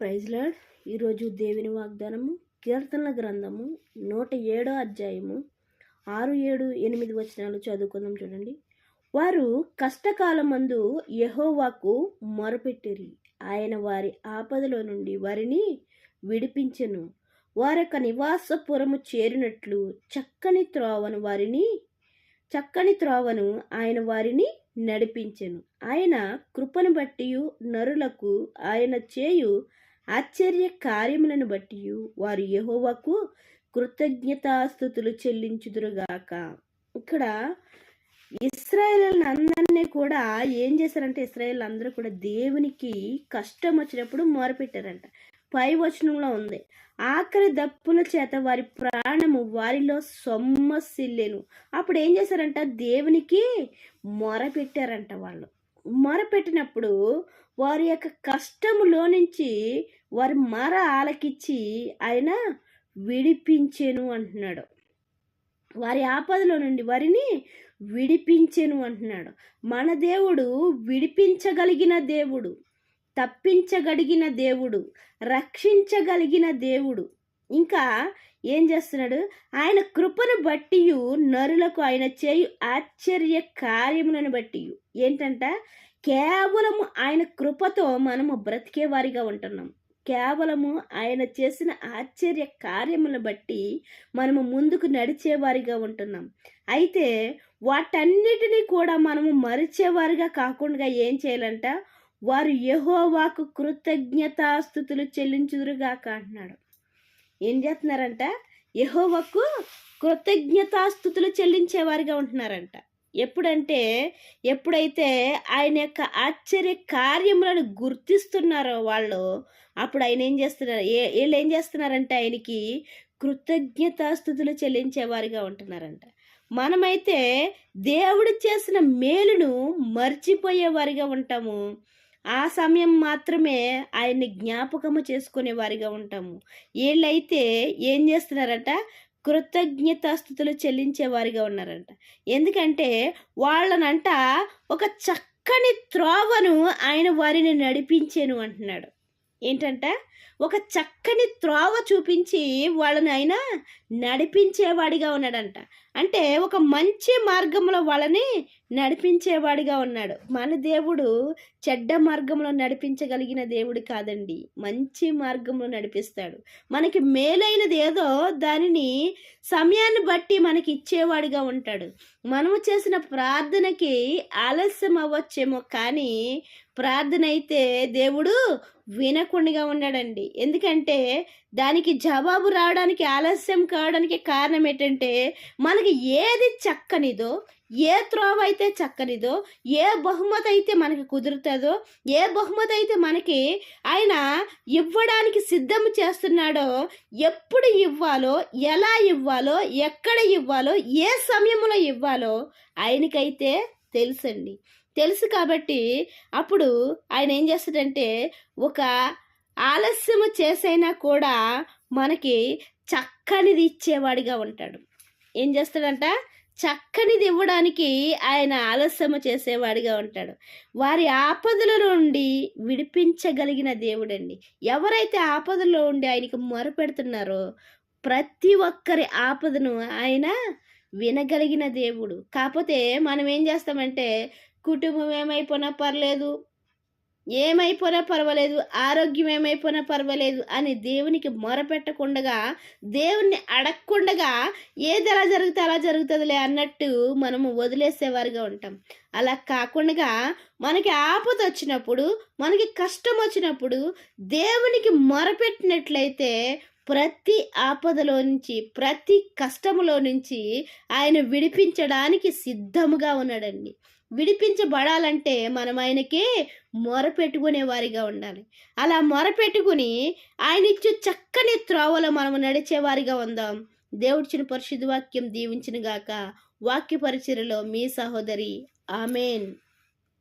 Praise lord. ఈరోజు దేవుని వాగ్దానము కీర్తనల గ్రంథము 107 అధ్యాయము 6, 7, 8 వచనాలు చదువుకుందాం. చూడండి. వారు కష్టకాలమందు యెహోవాకు మొరపెట్టిరి, ఆయన వారి ఆపదలో నుండి వారిని విడిపించెను. వారొక నివాసపురము చేరినట్లు చక్కని త్రోవను ఆయన వారిని నడిపించెను. ఆయన కృపను బట్టి నరులకు ఆయన చేయు ఆశ్చర్య కార్యములను బట్టి వారు యెహోవాకు కృతజ్ఞతాస్తుతులు చెల్లించుదురుగాక. ఇక్కడ ఇశ్రాయేలు అందరినీ కూడా ఏం చేశారంటే, ఇశ్రాయేలు అందరూ కూడా దేవునికి కష్టం వచ్చినప్పుడు మొరపెట్టారంట. పై వచనంలో ఉంది, ఆఖరి దప్పుల చేత వారి ప్రాణము వారిలో సొమ్మసిల్లెను. అప్పుడు ఏం చేశారంట, దేవునికి మొరపెట్టారంట. వాళ్ళు మొరపెట్టినప్పుడు వారి యొక్క కష్టములో నుంచి వారి మొర ఆలకిచ్చి ఆయన విడిపించెను అంటున్నాడు. వారి ఆపదలో నుండి వారిని విడిపించెను అంటున్నాడు. మన దేవుడు విడిపించగలిగిన దేవుడు, తప్పించగలిగిన దేవుడు, రక్షించగలిగిన దేవుడు. ఇంకా ఏం చేస్తున్నాడు, ఆయన కృపను బట్టి నరులకు ఆయన చేయు ఆశ్చర్య కార్యములను బట్టి. ఏంటంట, కేవలము ఆయన కృపతో మనము బ్రతికేవారిగా ఉంటున్నాం. కేవలము ఆయన చేసిన ఆశ్చర్య కార్యములను బట్టి మనము ముందుకు నడిచేవారిగా ఉంటున్నాం. అయితే వాటన్నిటినీ కూడా మనము మరిచేవారిగా కాకుండా ఏం చేయాలంట, వారు యెహోవాకు కృతజ్ఞతాస్తుతులు చెల్లించుదురుగాక అంటున్నాడు. ఏం చేస్తున్నారంట, యెహోవాకు కృతజ్ఞతాస్తుతులు చెల్లించేవారిగా ఉంటున్నారంట. ఎప్పుడైతే ఆయన యొక్క ఆశ్చర్య కార్యములను గుర్తిస్తున్నారో వాళ్ళు, అప్పుడు ఆయన వీళ్ళు ఏం చేస్తున్నారంటే ఆయనకి కృతజ్ఞతాస్తుతులు చెల్లించేవారిగా ఉంటున్నారంట. మనమైతే దేవుడు చేసిన మేలును మర్చిపోయేవారిగా ఉంటాము. ఆ సమయం మాత్రమే ఆయన్ని జ్ఞాపకము చేసుకునే వారిగా ఉంటాము. వీళ్ళైతే ఏం చేస్తున్నారంట, కృతజ్ఞతాస్తుతులు చెల్లించే వారిగా ఉన్నారంట. ఎందుకంటే వాళ్ళనంట ఒక చక్కని త్రోవను ఆయన వారిని నడిపించెను అంటున్నాడు. ఏంటంట, ఒక చక్కని త్రోవ చూపించి వాళ్ళని ఆయన నడిపించేవాడిగా ఉన్నాడంట. అంటే ఒక మంచి మార్గంలో వాళ్ళని నడిపించేవాడిగా ఉన్నాడు. మన దేవుడు చెడ్డ మార్గంలో నడిపించగలిగిన దేవుడు కాదండి, మంచి మార్గంలో నడిపిస్తాడు. మనకి మేలైనది ఏదో దానిని సమయాన్ని బట్టి మనకి ఇచ్చేవాడిగా ఉంటాడు. మనము చేసిన ప్రార్థనకి ఆలస్యం అవ్వచ్చేమో, కానీ ప్రార్థన అయితే దేవుడు వినకుండా ఉన్నాడండి. ఎందుకంటే దానికి జవాబు రావడానికి ఆలస్యం కావడానికి కారణం ఏంటంటే, మనకి ఏది చక్కనిదో, ఏ త్రోవ అయితే చక్కనిదో, ఏ బహుమతి అయితే మనకి కుదురుతుందో, ఏ బహుమతి అయితే మనకి ఆయన ఇవ్వడానికి సిద్ధం చేస్తున్నాడో, ఎప్పుడు ఇవ్వాలో, ఎలా ఇవ్వాలో, ఎక్కడ ఇవ్వాలో, ఏ సమయంలో ఇవ్వాలో ఆయనకైతే తెలుసండి. తెలుసు కాబట్టి అప్పుడు ఆయన ఏం చేస్తాడంటే, ఒక ఆలస్యము చేసైనా కూడా మనకి చక్కనిది ఇచ్చేవాడిగా ఉంటాడు. ఏం చేస్తాడంట, చక్కనిది ఇవ్వడానికి ఆయన ఆలస్యము చేసేవాడిగా ఉంటాడు. వారి ఆపదల నుండి విడిపించగలిగిన దేవుడండి. ఎవరైతే ఆపదలో ఉండి ఆయనకి మొరపెడుతున్నారో ప్రతి ఒక్కరి ఆపదను ఆయన వినగలిగిన దేవుడు. కాకపోతే మనం ఏం చేస్తామంటే, కుటుంబం ఏమైపోయినా పర్వాలేదు, ఆరోగ్యం ఏమైపోయినా పర్వాలేదు అని దేవునికి మొరపెట్టకుండా, దేవుణ్ణి అడగకుండా ఏది ఎలా జరిగితే అలా జరుగుతుందిలే అన్నట్టు మనము వదిలేసేవారుగా ఉంటాం. అలా కాకుండా మనకి ఆపద వచ్చినప్పుడు, మనకి కష్టం వచ్చినప్పుడు దేవునికి మొరపెట్టినట్లయితే ప్రతి ఆపదలో నుంచి, ప్రతి కష్టములో నుంచి ఆయన విడిపించడానికి సిద్ధముగా ఉన్నాడండి. విడిపించబడాలంటే మనం ఆయనకి మొరపెట్టుకునే వారిగా ఉండాలి. అలా మొరపెట్టుకుని ఆయన ఇచ్చే చక్కని త్రోవలో మనము నడిచేవారిగా ఉందాం. దేవుడిచ్చిన పరిశుద్ధ వాక్యం దీవించును గాక. వాక్య పరిచర్యలో మీ సహోదరి. ఆమెన్.